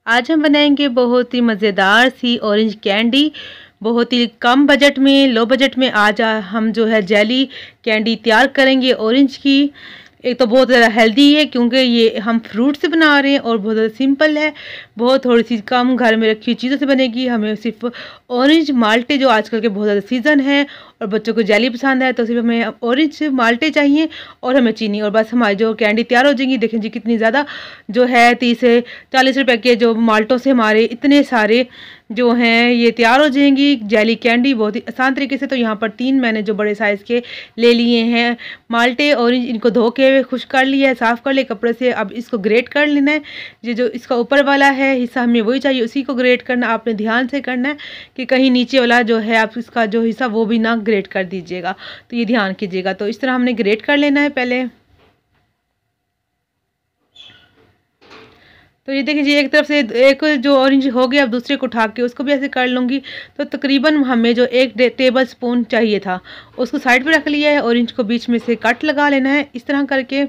आज हम बनाएंगे बहुत ही मज़ेदार सी ऑरेंज कैंडी। बहुत ही कम बजट में, लो बजट में आज हम जो है जेली कैंडी तैयार करेंगे ऑरेंज की। एक तो बहुत ज़्यादा हेल्दी है क्योंकि ये हम फ्रूट से बना रहे हैं और बहुत ज़्यादा सिंपल है। बहुत थोड़ी सी कम घर में रखी हुई चीज़ों से बनेगी। हमें सिर्फ ऑरेंज माल्टे जो आजकल के बहुत ज़्यादा सीज़न है और बच्चों को जेली पसंद है, तो सिर्फ हमें ऑरेंज माल्टे चाहिए और हमें चीनी, और बस हमारी जो कैंडी तैयार हो जाएगी। देखें जी कितनी ज़्यादा जो है 30 से 40 रुपए के जो माल्टों से हमारे इतने सारे जो हैं ये तैयार हो जाएंगी जेली कैंडी बहुत ही आसान तरीके से। तो यहाँ पर 3 मैंने जो बड़े साइज़ के ले लिए हैं माल्टे ऑरेंज, इनको धो के खुश कर लिया है, साफ़ कर लिया कपड़े से। अब इसको ग्रेट कर लेना है। ये जो इसका ऊपर वाला है हिस्सा हमें वही चाहिए, उसी को ग्रेट करना। आपने ध्यान से करना है कि कहीं नीचे वाला जो है आप इसका जो हिस्सा वो भी ना ग्रेट कर दीजिएगा, तो ये ध्यान कीजिएगा। तो इस तरह हमने ग्रेट कर लेना है पहले। तो ये देखिए जी एक तरफ से एक जो ऑरेंज हो गया, अब दूसरे को उठा के उसको भी ऐसे कर लूँगी। तो तकरीबन हमें जो 1 टेबल स्पून चाहिए था उसको साइड पे रख लिया है। ऑरेंज को बीच में से कट लगा लेना है इस तरह करके।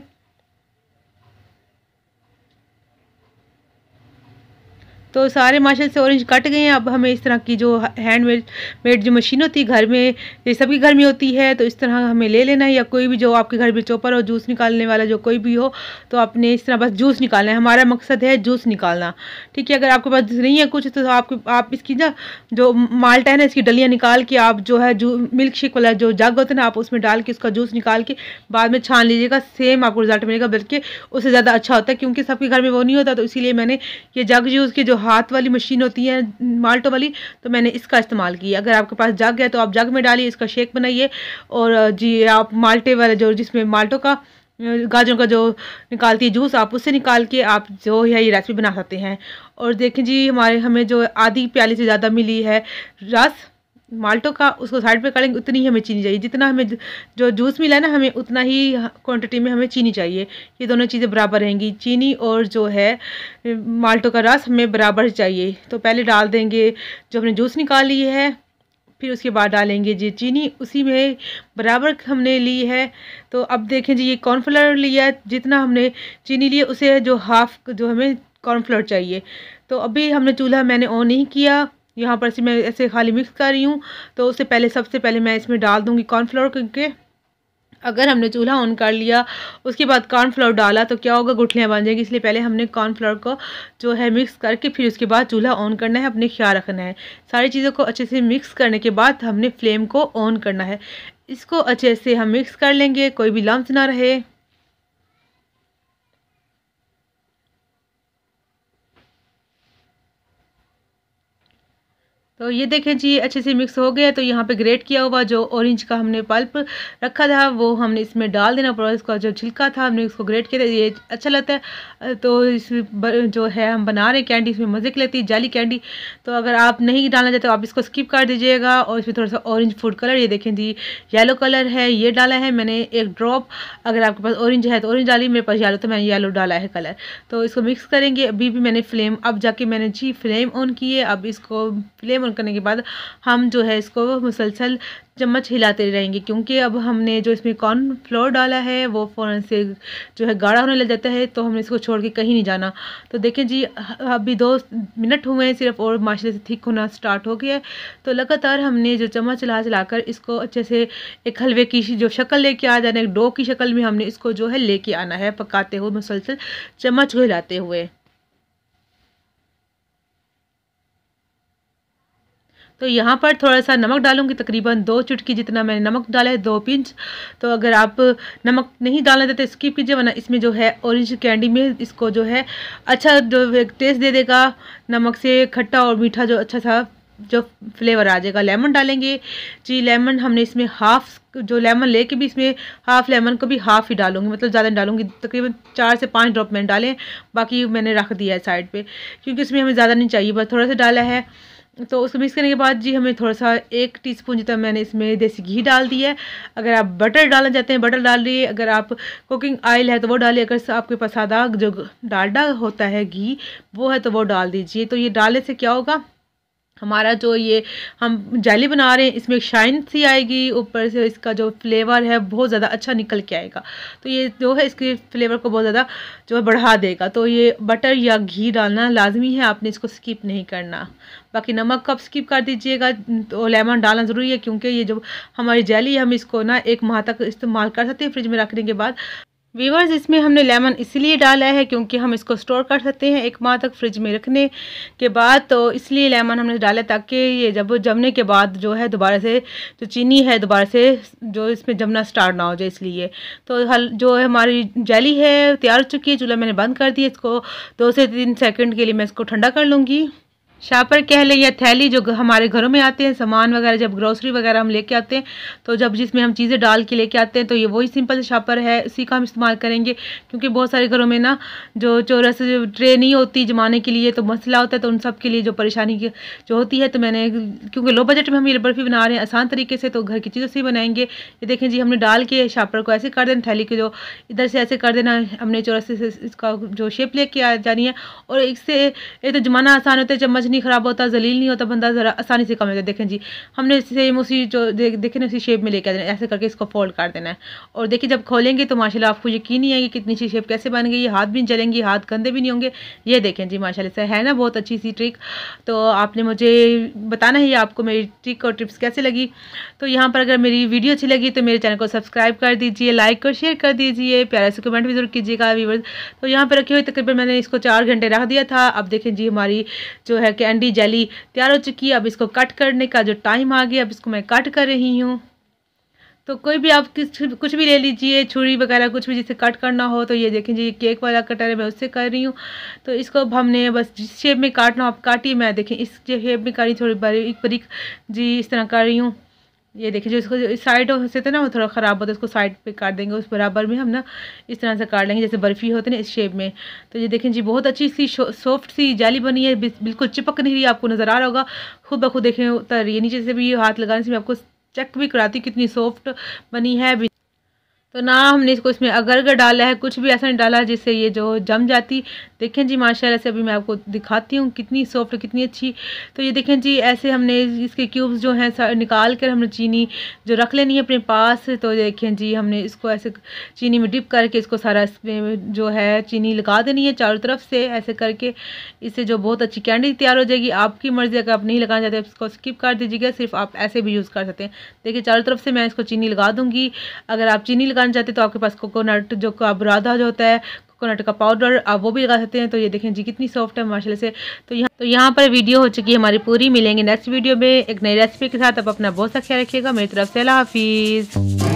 तो सारे माशाल्लाह से ऑरेंज कट गए हैं। अब हमें इस तरह की जो हैंडमेड मेड जो मशीन होती है घर में, ये सभी घर में होती है, तो इस तरह हमें ले लेना है, या कोई भी जो आपके घर में चॉपर हो, जूस निकालने वाला जो कोई भी हो, तो आपने इस तरह बस जूस निकालना है। हमारा मकसद है जूस निकालना, ठीक है। अगर आपके पास नहीं है कुछ तो आप इसकी ना जो माल्टा है ना, इसकी डलियाँ निकाल के आप जो है जो मिल्क शेक वाला जो जग होता है ना, आप उसमें डाल के उसका जूस निकाल के बाद में छान लीजिएगा। सेम आपको रिजल्ट मिलेगा, बल्कि उससे ज़्यादा अच्छा होता है क्योंकि सबके घर में वो नहीं होता। तो इसीलिए मैंने ये जग यूज़ की, जो हाथ वाली मशीन होती है माल्टो वाली, तो मैंने इसका इस्तेमाल किया। अगर आपके पास जग है तो आप जग में डालिए, इसका शेक बनाइए। और जी आप माल्टे वाले जो जिसमें माल्टो का गाजरों का जो निकालती है जूस, आप उससे निकाल के आप जो है ये रेसिपी बना सकते हैं। और देखें जी हमें जो आधी प्याली से ज़्यादा मिली है रस माल्टो का, उसको साइड पे करेंगे। उतनी ही हमें चीनी चाहिए, जितना हमें जो जूस मिला है ना, हमें उतना ही क्वांटिटी में हमें चीनी चाहिए। ये दोनों चीज़ें बराबर रहेंगी, चीनी और जो है माल्टो का रस हमें बराबर चाहिए। तो पहले डाल देंगे जो हमने जूस निकाल ली है, फिर उसके बाद डालेंगे जी चीनी, उसी में बराबर हमने ली है। तो अब देखें जी ये कॉर्नफ्लोर लिया है, जितना हमने चीनी ली उसे जो हाफ जो हमें कॉर्नफ्लोर चाहिए। तो अभी हमने चूल्हा मैंने ऑन नहीं किया, यहाँ पर से मैं ऐसे खाली मिक्स कर रही हूँ। तो उससे पहले सबसे पहले मैं इसमें डाल दूँगी कॉर्नफ्लोर, क्योंकि अगर हमने चूल्हा ऑन कर लिया उसके बाद कॉर्नफ्लोर डाला तो क्या होगा, गुठलियाँ बन जाएंगी। इसलिए पहले हमने कॉर्नफ्लोर को जो है मिक्स करके फिर उसके बाद चूल्हा ऑन करना है। अपने ख्याल रखना है, सारी चीज़ों को अच्छे से मिक्स करने के बाद हमने फ्लेम को ऑन करना है। इसको अच्छे से हम मिक्स कर लेंगे, कोई भी लम्स ना रहे। तो ये देखें जी अच्छे से मिक्स हो गया। तो यहाँ पे ग्रेट किया हुआ जो ऑरेंज का हमने पल्प रखा था वो हमने इसमें डाल देना। और इसका जो छिलका था हमने उसको ग्रेट किया था, ये अच्छा लगता है। तो इस जो है हम बना रहे कैंडी, इसमें मज़े की लगती है जाली कैंडी। तो अगर आप नहीं डालना चाहते तो आप इसको स्किप कर दीजिएगा। और इसमें थोड़ा सा ऑरेंज फूड कलर, ये देखें जी येलो कलर है, ये डाला है मैंने 1 ड्रॉप। अगर आपके पास ऑरेंज है तो ऑरेंज डाली, मेरे पास येलो तो मैंने येलो डाला है कलर। तो इसको मिक्स करेंगे। अभी भी मैंने फ्लेम अब जाके मैंने जी फ्लेम ऑन की है। अब इसको फ्लेम ऑन करने के बाद हम जो है इसको मुसलसल चम्मच हिलाते रहेंगे, क्योंकि अब हमने जो इसमें कॉर्नफ्लोर डाला है वो फ़ौरन से जो है गाढ़ा होने लग जाता है। तो हमने इसको छोड़ के कहीं नहीं जाना। तो देखें जी अभी 2 मिनट हुए हैं सिर्फ और माशाल्लाह से थिक होना स्टार्ट हो गया है। तो लगातार हमने जो चम्मच चला चलाकर इसको अच्छे से एक हलवे की जो शक्ल लेके आ जाना है, एक डो की शक्ल में हमने इसको जो है लेके आना है, पकाते हुए मुसलसल चम्मच को हिलाते हुए। तो यहाँ पर थोड़ा सा नमक डालूंगी, तकरीबन 2 चुटकी जितना मैंने नमक डाला है, 2 पिंच। तो अगर आप नमक नहीं डालना चाहते स्किप कीजिए, वरना इसमें जो है ऑरेंज कैंडी में इसको जो है अच्छा जो टेस्ट दे देगा। नमक से खट्टा और मीठा जो अच्छा सा जो फ्लेवर आ जाएगा। लेमन डालेंगे जी, लेमन हमने इसमें हाफ जो लेमन लेके भी इसमें हाफ लेमन को भी हाफ ही डालूंगी, मतलब ज़्यादा नहीं डालूंगी। तकरीबन 4 से 5 ड्रॉप मैंने डालें, बाकी मैंने रख दिया है साइड पे, क्योंकि इसमें हमें ज़्यादा नहीं चाहिए, बस थोड़ा सा डाला है। तो उसको मिक्स करने के बाद जी हमें थोड़ा सा 1 टीस्पून जितना मैंने इसमें देसी घी डाल दिया है। अगर आप बटर डालना चाहते हैं बटर डाल लीजिए, अगर आप कुकिंग ऑयल है तो वो डालिए, अगर आपके पास सादा जो डालडा होता है घी वो है तो वो डाल दीजिए। तो ये डालने से क्या होगा, हमारा जो ये हम जेली बना रहे हैं इसमें शाइन सी आएगी, ऊपर से इसका जो फ्लेवर है बहुत ज़्यादा अच्छा निकल के आएगा। तो ये जो है इसके फ्लेवर को बहुत ज़्यादा जो है बढ़ा देगा। तो ये बटर या घी डालना लाजमी है, आपने इसको स्किप नहीं करना। बाकी नमक कब स्किप कर दीजिएगा, तो लेमन डालना ज़रूरी है, क्योंकि ये जो हमारी जेली है हम इसको ना 1 माह तक इस्तेमाल कर सकते हैं फ्रिज में रखने के बाद। वीवर्स, इसमें हमने लेमन इसलिए डाला है क्योंकि हम इसको स्टोर कर सकते हैं 1 माह तक फ्रिज में रखने के बाद, तो इसलिए लेमन हमने डाला ताकि ये जब जमने के बाद जो है दोबारा से जो चीनी है दोबारा से जो इसमें जमना स्टार्ट ना हो जाए इसलिए। तो जो है हमारी जेली है तैयार हो चुकी है, चूल्हा मैंने बंद कर दिया। इसको 2 से 3 सेकंड के लिए मैं इसको ठंडा कर लूँगी। शापर कह लें या थैली जो हमारे घरों में आते हैं सामान वगैरह, जब ग्रोसरी वगैरह हम लेके आते हैं तो जब जिसमें हम चीज़ें डाल के लेके आते हैं तो ये वही सिंपल शापर है, इसी का हम इस्तेमाल करेंगे। क्योंकि बहुत सारे घरों में ना जो चौरस ट्रे नहीं होती जमाने के लिए, तो मसला होता है, तो उन सब के लिए जो परेशानी की जो होती है, तो मैंने क्योंकि लो बजट में हम ये बर्फ़ी बना रहे हैं आसान तरीके से, तो घर की चीज़ों से ही बनाएंगे। ये देखें जी, हमने डाल के शापर को ऐसे कर देना, थैली के जो इधर से ऐसे कर देना, हमने चौरस से इसका जो शेप लेके आ जानी है। और इससे ये तो जमाना आसान होता है, चम्मच नहीं ख़राब होता, जलील नहीं होता, बंदा ज़रा आसानी से कम होता है। देखें जी, हमने सेम उसी जो देखें ना उसी शेप में लेके आ देना, ऐसे करके इसको फोल्ड कर देना है। और देखिए जब खोलेंगे तो माशाल्लाह आपको यकीन नहीं आएगी कितनी अच्छी शेप कैसे बन गई, हाथ भी नहीं जलेंगी, हाथ गंदे भी नहीं होंगे। ये देखें जी माशाल्लाह से है ना बहुत अच्छी सी ट्रिक। तो आपने मुझे बताना है आपको मेरी ट्रिक और टिप्स कैसे लगी। तो यहाँ पर अगर मेरी वीडियो अच्छी लगी तो मेरे चैनल को सब्सक्राइब कर दीजिए, लाइक और शेयर कर दीजिए, प्यारे से कमेंट भी जरूर कीजिएगा व्यूअर्स। तो यहाँ पर रखे हुए तकरीबन मैंने इसको 4 घंटे रख दिया था। अब देखें जी हमारी जो है कैंडी जेली तैयार हो चुकी है। अब इसको कट करने का जो टाइम आ गया, अब इसको मैं कट कर रही हूँ। तो कोई भी आप कुछ भी ले लीजिए, छुरी वगैरह कुछ भी जिससे कट करना हो। तो ये देखें जी केक वाला कटर है, मैं उससे कर रही हूँ। तो इसको अब हमने बस जिस शेप में काटना हो आप काटिए। मैं देखें इस शेप में कर रही, थोड़ी बारीक बारीक जी इस तरह कर रही हूँ। ये देखिए जो इसको साइड से था ना वो थोड़ा ख़राब होता है, उसको साइड पे काट देंगे, उस बराबर में हम ना इस तरह से काट लेंगे जैसे बर्फ़ी होती है ना इस शेप में। तो ये देखें जी बहुत अच्छी सी सॉफ्ट सी जाली बनी है, बिल्कुल चिपक नहीं रही, आपको नज़र आ रहा होगा। खुद ब खुद देखें उतर रही है नीचे से भी, हाथ लगाने से मैं आपको चेक भी कराती कितनी सॉफ्ट बनी है। तो ना हमने इसमें अगर डाला है, कुछ भी ऐसा नहीं डाला जिससे ये जो जम जाती। देखें जी माशाल्लाह से अभी मैं आपको दिखाती हूँ कितनी सॉफ्ट कितनी अच्छी। तो ये देखें जी ऐसे हमने इसके क्यूब्स जो हैं निकाल कर हमने चीनी जो रख लेनी है अपने पास। तो देखें जी हमने इसको ऐसे चीनी में डिप करके इसको सारा इसमें जो है चीनी लगा देनी है चारों तरफ से ऐसे करके। इससे जो बहुत अच्छी कैंडी तैयार हो जाएगी। आपकी मर्ज़ी, अगर आप नहीं लगाना चाहते इसको स्किप कर दीजिएगा, सिर्फ आप ऐसे भी यूज़ कर सकते हैं। देखिए चारों तरफ से मैं इसको चीनी लगा दूँगी। अगर आप चीनी लगाना चाहते हैं तो आपके पास कोकोनट जो का बुरादा जो होता है कोकोनट का पाउडर, आप वो भी लगा सकते हैं। तो ये देखें जी कितनी सॉफ्ट है माशाल्लाह से। तो यहाँ पर वीडियो हो चुकी है हमारी पूरी। मिलेंगे नेक्स्ट वीडियो में एक नई रेसिपी के साथ। अब अपना बहुत सा ख्याल रखिएगा। मेरी तरफ से अल्लाह हाफिज़।